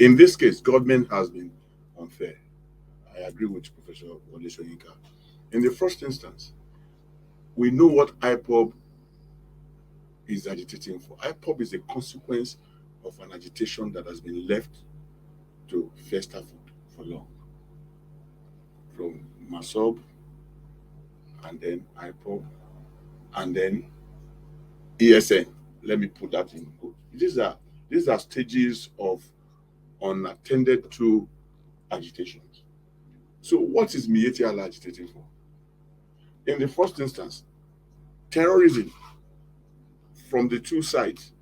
In this case, government has been unfair. I agree with Professor Wole Soyinka. In the first instance, we know what IPOB is agitating for. IPOB is a consequence of an agitation that has been left to fester for long. From MASOB, and then IPOB, and then ESN. Let me put that in quote. These are stages of unattended to agitations. So what is Miyetti Allah agitating for? In the first instance, terrorism from the two sides.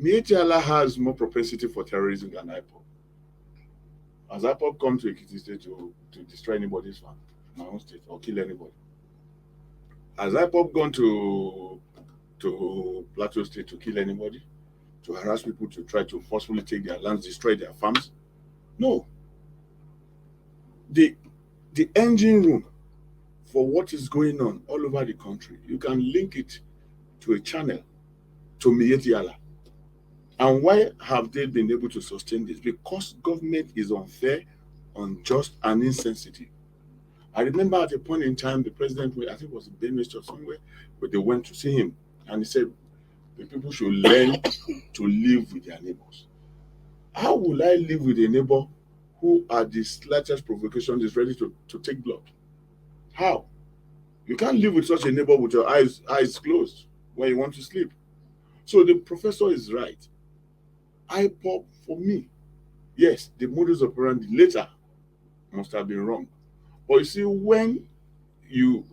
Miyetti Allah has more propensity for terrorism than IPOB. Has IPOB come to Ekiti State to destroy anybody's farm, my own state, or kill anybody? Has IPOB gone to Plateau State to kill anybody? To harass people, to try to forcefully take their lands, destroy their farms? No. The engine room for what is going on all over the country, you can link it to a channel, to Miyetti Allah. And why have they been able to sustain this? Because government is unfair, unjust, and insensitive. I remember at a point in time, the president, I think it was in Benue or somewhere, where they went to see him, and he said the people should learn to live with their neighbors. How will I live with a neighbor who, at the slightest provocation, is ready to take blood? How? You can't live with such a neighbor with your eyes closed when you want to sleep. So the professor is right. IPOB, for me, yes, the modus operandi later must have been wrong. But you see, when you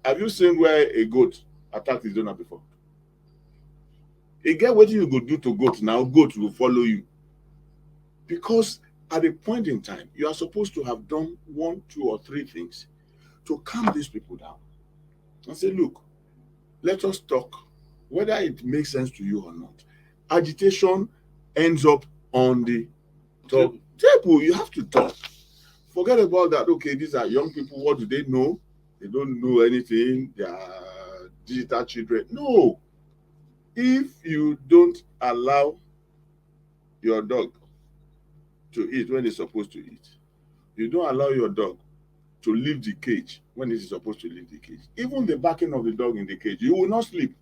have you seen where a goat attacked his owner before? You get what you go do to goat now, goat will follow you. Because at a point in time, you are supposed to have done 1, 2, or 3 things to calm these people down. And say, look, let us talk, whether it makes sense to you or not. Agitation ends up on the top table. You have to talk. Forget about that. Okay, these are young people. What do they know? They don't know anything. They are digital children. No. If you don't allow your dog to eat when it's supposed to eat, you don't allow your dog to leave the cage when it is supposed to leave the cage, even the barking of the dog in the cage, you will not sleep.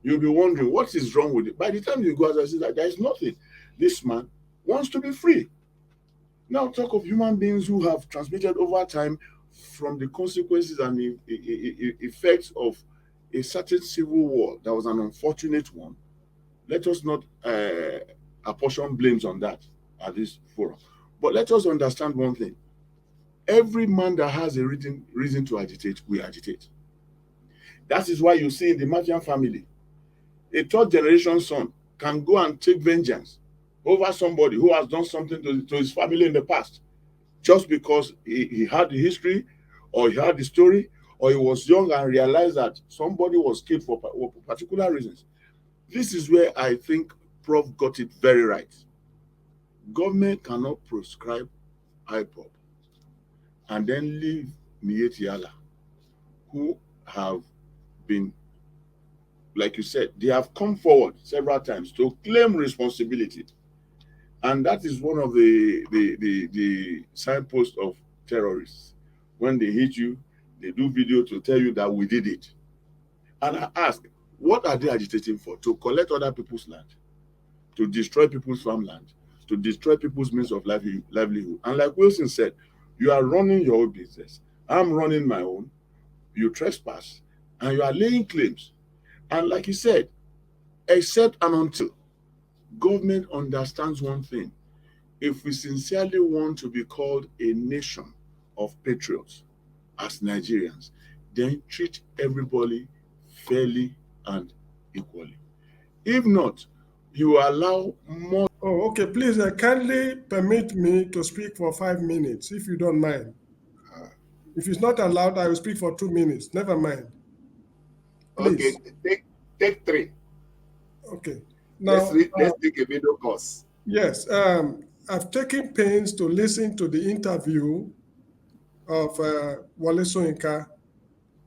You'll be wondering what is wrong with it. By the time you go out and see that there is nothing, this man wants to be free. Now talk of human beings who have transmitted over time from the consequences and the effects of a certain civil war that was an unfortunate one. Let us not apportion blames on that at this forum. But let us understand one thing. Every man that has a reason to agitate, we agitate. That is why you see in the Mafian family, a third generation son can go and take vengeance over somebody who has done something to his family in the past, just because he had the history, or he had the story, or he was young and realized that somebody was killed for particular reasons. This is where I think Prof got it very right. Government cannot prescribe IPOB and then leave Miyetti Allah, who have been, like you said, they have come forward several times to claim responsibility. And that is one of the signposts of terrorists. When they hit you, they do video to tell you that we did it. And I ask, what are they agitating for? To collect other people's land, to destroy people's farmland, to destroy people's means of livelihood. And like Wilson said, you are running your own business. I'm running my own. You trespass, and you are laying claims. And like he said, except and until government understands one thing, if we sincerely want to be called a nation of patriots as Nigerians, then treat everybody fairly and equally. If not, you allow more. Oh, okay. Please kindly permit me to speak for 5 minutes, if you don't mind. If it's not allowed, I will speak for 2 minutes. Never mind. Okay, Please. take 3. Okay. Let's Now, take a video course. yes, I've taken pains to listen to the interview of Wole Soyinka,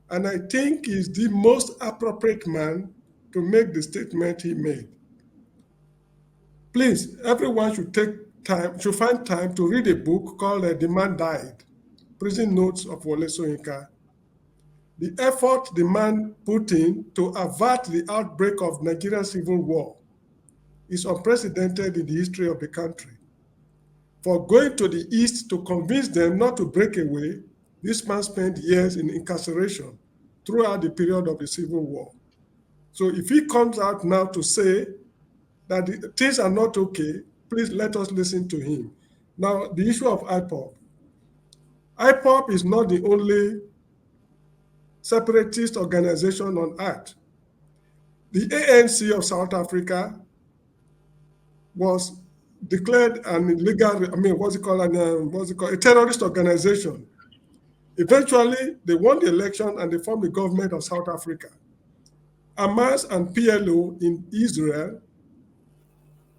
and I think he's the most appropriate man to make the statement he made. Please, everyone should take find time to read a book called The Man Died, Prison Notes of Wole Soyinka. The effort the man put in to avert the outbreak of Nigerian civil war is unprecedented in the history of the country. For going to the East to convince them not to break away, this man spent years in incarceration throughout the period of the Civil War. So if he comes out now to say that things are not okay, please let us listen to him. Now, the issue of IPOB. IPOB is not the only separatist organization on earth. The ANC of South Africa was declared an illegal, a terrorist organization. Eventually, they won the election and they formed the government of South Africa. Hamas and PLO in Israel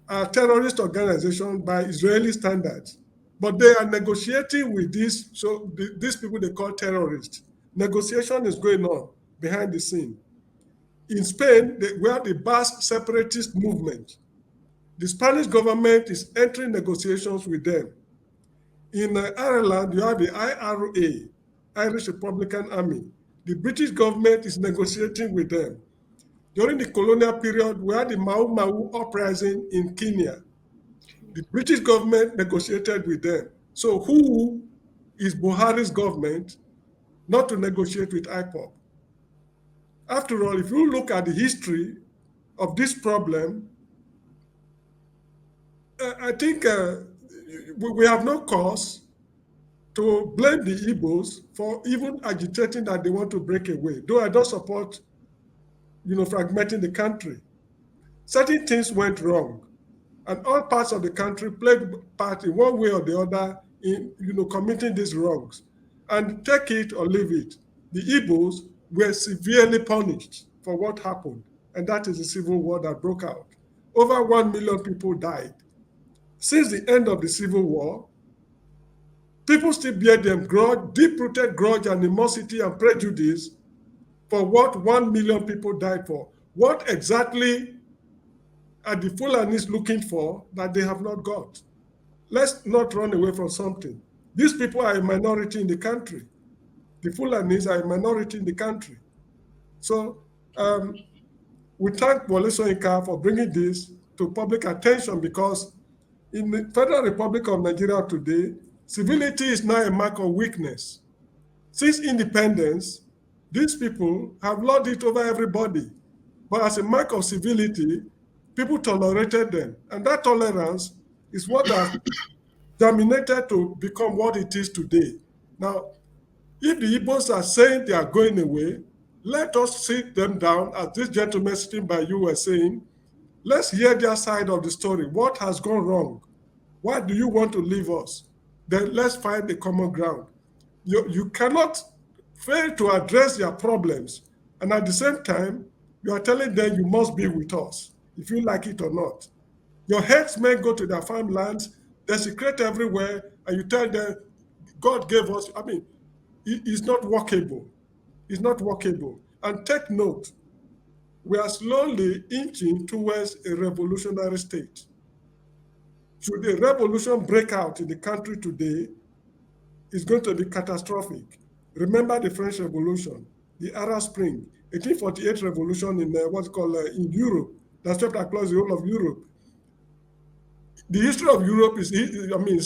are terrorist organizations by Israeli standards, but they are negotiating with these people they call terrorists. Negotiation is going on behind the scene. In Spain, we have the Basque separatist movement. The Spanish government is entering negotiations with them. In Ireland, you have the IRA, Irish Republican Army. The British government is negotiating with them. During the colonial period, we had the Mau Mau uprising in Kenya. The British government negotiated with them. So who is Buhari's government not to negotiate with IPOB? After all, if you look at the history of this problem, I think we have no cause to blame the Igbos for even agitating that they want to break away, though I don't support fragmenting the country. Certain things went wrong, and all parts of the country played part in one way or the other in committing these wrongs. And take it or leave it, the Igbos were severely punished for what happened, and that is the civil war that broke out. Over 1 million people died. Since the end of the civil war, people still bear them grudge, deep-rooted grudge, animosity, and prejudice for what 1 million people died for. What exactly are the Fulanis looking for that they have not got? Let's not run away from something. These people are a minority in the country. The Fulanis are a minority in the country. So we thank Wole Soyinka for bringing this to public attention, because in the Federal Republic of Nigeria today, civility is now a mark of weakness. Since independence, these people have lorded it over everybody. But as a mark of civility, people tolerated them. And that tolerance is what has germinated to become what it is today. Now, if the Igbos are saying they are going away, let us sit them down, as this gentleman sitting by you were saying. Let's hear their side of the story. What has gone wrong? Why do you want to leave us? Then let's find a common ground. You cannot fail to address their problems, and at the same time, you are telling them you must be with us, if you like it or not. Your headsmen go to their farmlands, desecrate everywhere, and you tell them, God gave us. I mean, it's not workable. It's not workable. And take note, we are slowly inching towards a revolutionary state. Should a revolution break out in the country today, it's going to be catastrophic. Remember the French Revolution, the Arab Spring, 1848 revolution in in Europe that swept across the whole of Europe. The history of Europe is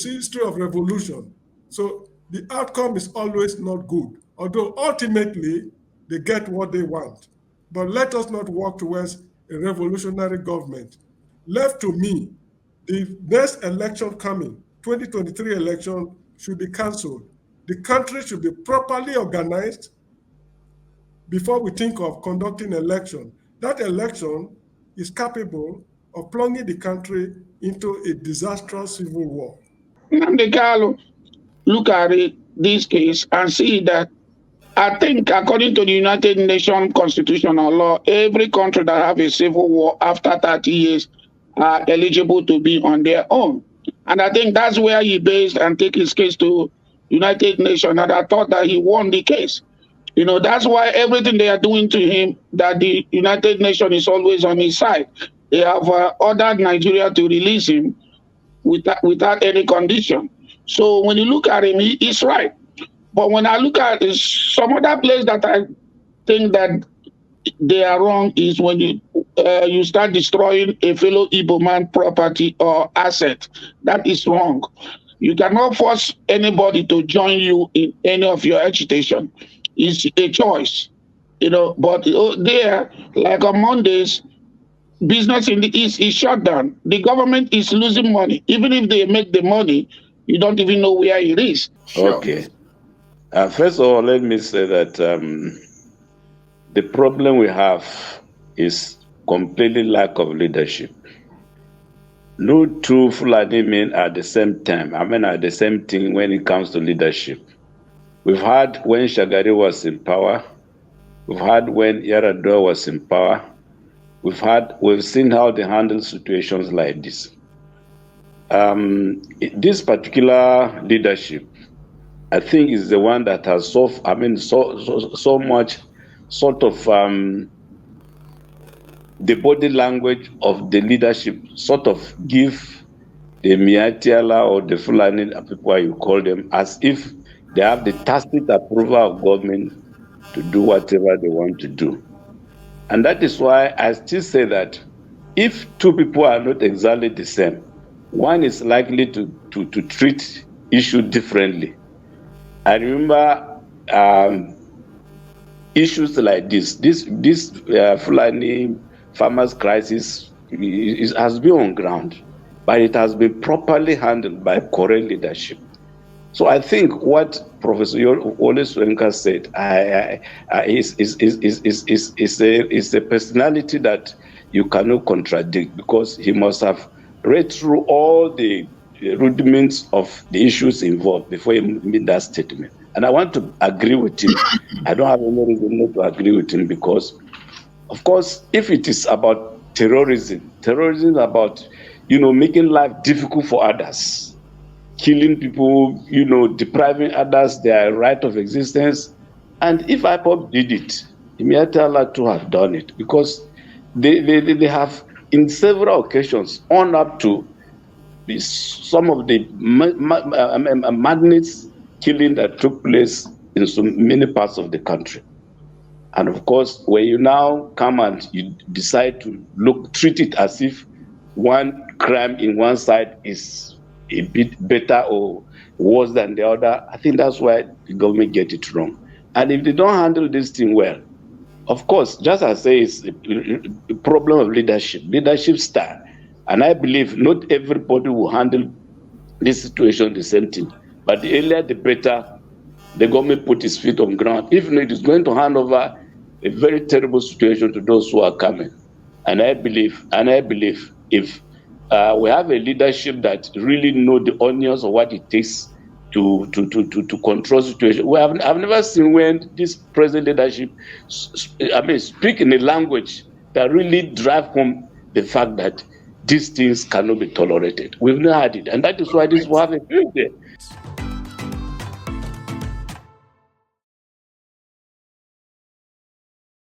history of revolution. So the outcome is always not good, although ultimately they get what they want. But let us not walk towards a revolutionary government. Left to me, the next election coming, 2023 election, should be cancelled. The country should be properly organized before we think of conducting election. That election is capable of plunging the country into a disastrous civil war. Nnamdi Kanu, look at this case and see that I think according to the United Nations constitutional law, every country that have a civil war after 30 years are eligible to be on their own. And I think that's where he based and take his case to United Nations. And I thought that he won the case. That's why everything they are doing to him, that the United Nations is always on his side. They have ordered Nigeria to release him. without any condition. So when you look at him, he's right. But when I look at some other place that I think that they are wrong is when you start destroying a fellow Igbo man property or asset. That is wrong. You cannot force anybody to join you in any of your agitation. It's a choice, But there, like on Mondays, business in the East is shut down. The government is losing money. Even if they make the money, you don't even know where it is. Sure. Okay. First of all, let me say that the problem we have is completely lack of leadership. No two Fulani men at the same time. At the same thing when it comes to leadership. We've had when Shagari was in power. We've had when Yaradua was in power. We've seen how they handle situations like this. This particular leadership, I think, is the one that has so much sort of the body language of the leadership sort of give the Miatiala or the Fulani people, you call them, as if they have the tacit approval of government to do whatever they want to do. And that is why I still say that if two people are not exactly the same, one is likely to treat issue differently. I remember issues like this Fulani farmers crisis has been on ground, but it has been properly handled by correct leadership. So I think what Professor Wole Soyinka said is a personality that you cannot contradict, because he must have read through all the rudiments of the issues involved before he made that statement. And I want to agree with him. I don't have any reason not to agree with him, because, of course, if it is about terrorism about, making life difficult for others, killing people, depriving others their right of existence. And if IPOB did it, immediately allowed to have done it, because they have, in several occasions, on up to some of the madness killing that took place in so many parts of the country. And of course, when you now come and you decide to treat it as if one crime in one side is a bit better or worse than the other, I think that's why the government get it wrong. And if they don't handle this thing well, of course, just as I say, it's a problem of leadership style. And I believe not everybody will handle this situation the same thing. But the earlier the better the government put its feet on ground. If not, it is going to hand over a very terrible situation to those who are coming. And I believe if we have a leadership that really know the onions of what it takes to control situation. I've never seen when this present leadership speak in a language that really drive home the fact that these things cannot be tolerated. We've not had it, and that is why this will have a field day.